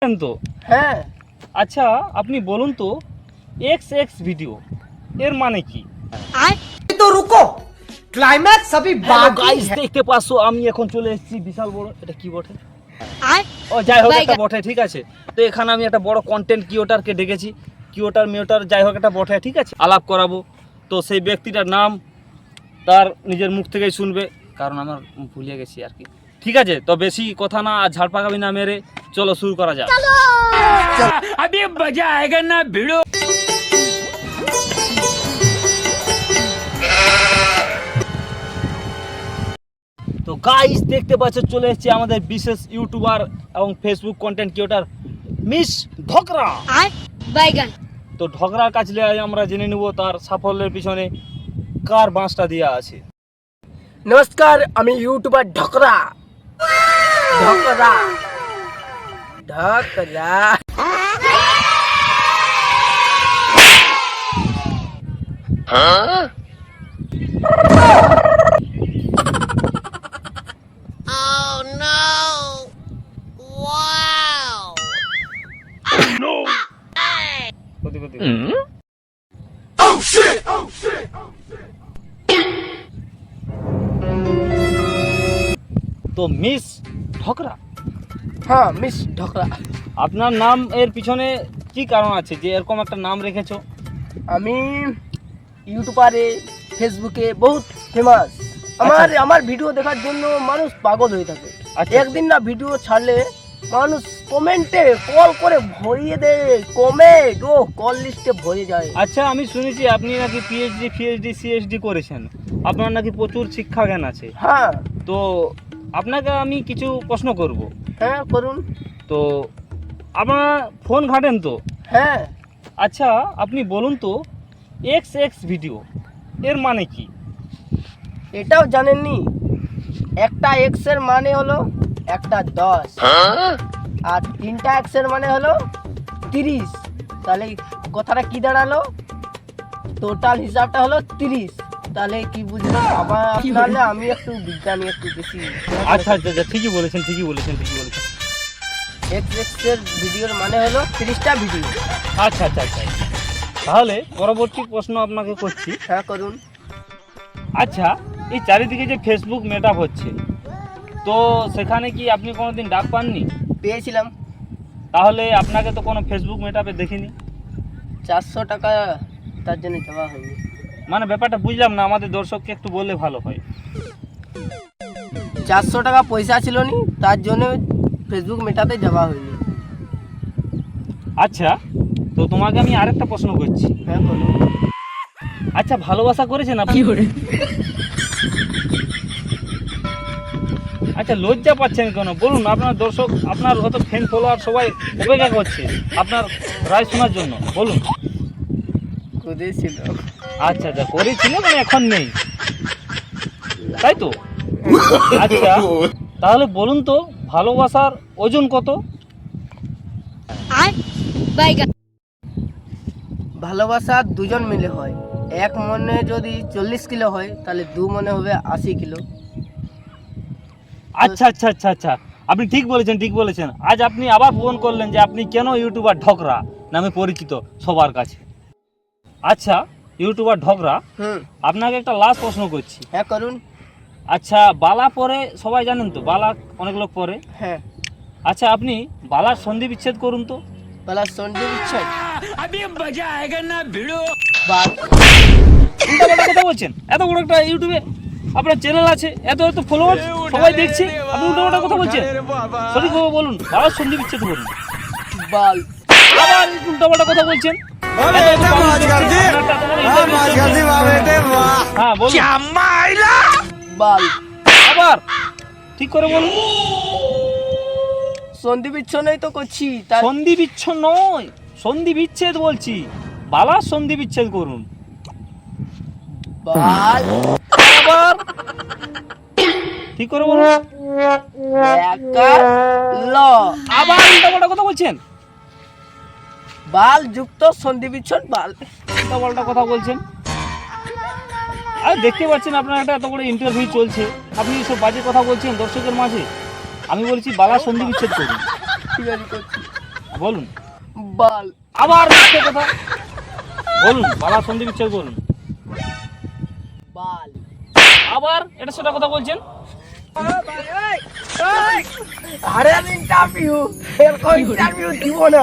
তো হ্যাঁ। আচ্ছা আপনি বলুন তো এক্স এক্স ভিডিও এর মানে কি? তো রুকো, ক্লাইম্যাক্স अभी বাকি গাইস है। দেখতে পাচ্ছো আমি এখন চলে এসেছি বিশাল বড়, এটা কি বটে? ও যাই হোক একটা বটে, ঠিক আছে। তো এখানে আমি একটা বড় কন্টেন্ট ক্রিয়েটরকে ডেকেছি, ক্রিয়েটর মিউটার যাই হোক একটা বটে, ঠিক আছে, আলাপ করাবো। তো সেই ব্যক্তিটার নাম তার নিজের মুখ থেকেই শুনবে, কারণ আমার ভুলিয়ে গেছি আর কি। ঠিক আছে, তো বেশি কথা না আর ঝাড়পাকাবি না মেরে চলো শুরু করা যাক। अभी मजा आएगा ना भिड़ो। তো গাইস দেখতে পাচ্ছ চলে এসেছে আমাদের বিশেষ ইউটিউবার এবং ফেসবুক কন্টেন্ট ক্রিয়েটর মিস ঢকরা। তো ঢকরার কাছে আমরা জেনে নেব তার সাফল্যের পিছনে কার বাঁশটা দেওয়া আছে। নমস্কার, আমি ইউটিউবার ঢকরা ঢকরা ঢকরা। তো মিস ঢকরা, হ্যাঁ মিস ঢকরা। আপনার নাম এর পিছনে কি কারণ আছে যে এরকম একটা নাম রেখেছো? আমি ইউটিউবারে ফেসবুকে বহুত ফেমাস। আমার ভিডিও দেখার জন্য মানুষ পাগল হয়ে থাকে। আচ্ছা। একদিন না ভিডিও ছাড়লে মানুষ কমেন্টে কল করে ভরিয়ে দেয়, কমেন্ট ও কল লিস্টে ভরে যায়। আচ্ছা আমি শুনেছি আপনি নাকি পিএইচডি ফিএইচডি সিএইচডি করেছেন, আপনার নাকি প্রচুর শিক্ষা জ্ঞান আছে। হ্যাঁ তো আপনাকে আমি কিছু প্রশ্ন করব। হ্যাঁ করুন। তো আপনার ফোন ঘাটেন তো? হ্যাঁ। আচ্ছা আপনি বলুন তো এক্স এক্স ভিডিও এর মানে কি? এটাও জানেননি? একটা এক্স এর মানে হলো একটা 10, আর তিনটা এক্স এর মানে হলো 30। তাহলে কথাটা কি দাঁড়ালো? টোটাল হিসাবটা হলো 30। তাহলে কি বুঝলেন? আবার আপনারা আমি একটু বিজ্ঞানী একটু বেশি। আচ্ছা আচ্ছা আচ্ছা ঠিকই বলেছেন ঠিকই বলেছেন ঠিকই বলেছেন। এক্স এক্স এর ভিডিওর মানে হলো 30টা ভিডিও। আচ্ছা আচ্ছা আচ্ছা তাহলে পরবর্তী প্রশ্ন আপনাকে করছি। হ্যাঁ করুন। আচ্ছা এই চারিদিকে যে ফেসবুক মেটআপ হচ্ছে, তো সেখানে কি আপনি কোনোদিন ডাক পাননি? পেয়েছিলাম। তাহলে আপনাকে তো কোনো ফেসবুক মেটআপে দেখিনি। 400 টাকা তার জন্য দেওয়া হয়নি। মানে ব্যাপারটা বুঝলাম না, আমাদের দর্শককে একটু বললে ভালো হয়। 400 টাকা পয়সা ছিল নি, তার জন্য ফেসবুক মেটাতে যাওয়া হয়নি। আচ্ছা তো তোমাকে আমি আরেকটা প্রশ্ন করছি। হ্যাঁ করুন। আচ্ছা ভালোবাসা করেছেন আপনি? আচ্ছা লজ্জা পাচ্ছেন কেন বলুন? আপনার দর্শক আপনার হয়তো ফ্যান ফলোয়ার সবাই অপেক্ষা করছে আপনার রায় শোনার জন্য, বলুন। করেছিল। আচ্ছা আচ্ছা করেছিল মানে এখন নেই, তাই তো? আচ্ছা তাহলে বলুন তো ভালোবাসার ওজন কত? ভালোবাসা দুজন মিলে হয়। এক মনে যদি 40 কিলো হয় তাহলে দু মনে হবে 80 কিলো। আচ্ছা আচ্ছা আচ্ছা আচ্ছা আপনি ঠিক বলেছেন ঠিক বলেছেন। আজ আপনি আবার ফোন করলেন যে আপনি কেন ইউটিউবার ঢকরা নামে পরিচিত সবার কাছে। আচ্ছা ইউটিউবার ঢকরা, আপনাকে একটা লাস্ট প্রশ্ন করছি। হ্যাঁ করুন। আচ্ছা বালা পরে সবাই জানেন তো, বালা অনেক লোক পরে। হ্যাঁ। আচ্ছা আপনি বালার সন্ধি বিচ্ছেদ করুন তো। বলা সন্ধি বিচ্ছেদ। अभी मजा आएगा ना भिड़ो। বাল। উল্টাপাল্টা কথা বলছেন? এত বড় একটা ইউটিউবে আপনার চ্যানেল আছে, এত এত ফলোয়ার সবাই দেখছে, আপনি উল্টাপাল্টা কথা বলছেন? সঠিকভাবে বলুন, বালার সন্ধি বিচ্ছেদ করুন। বাল। আবার উল্টাপাল্টা কথা বলছেন। হ্যাঁ বলুন। বাল। আবার ঠিক করে বলুন। সন্ধি বিচ্ছেদই তো করছি। তার সন্ধি বিচ্ছেদ নয়, সন্ধি বিচ্ছেদ বলছি। বালার সন্ধি বিচ্ছেদ করুন। বাল। আবার ঠিক করে বলুন। একা ল। আবার উল্টাপাল্টা কথা বলছেন। বাল যুক্ত সন্ধি বিচ্ছেদ বাল। উল্টাপাল্টা কথা বলছেন। আর দেখতে পাচ্ছেন আপনার একটা এত বড় ইন্টারভিউ চলছে, আপনি সব বাজে কথা বলছেন দর্শকের মাঝে। আমি বলছি বালার সন্ধি বিচ্ছেদ করুন। ঠিক আছে করছি। বলুন। বাল। আবার মিথ্যে কথা বলুন, বালা সন্ধি বিচ্ছেদ বলুন। বাল। আবার এটা সেটা কথা বলছেন। আরে আমি ইন্টারভিউ দিব না।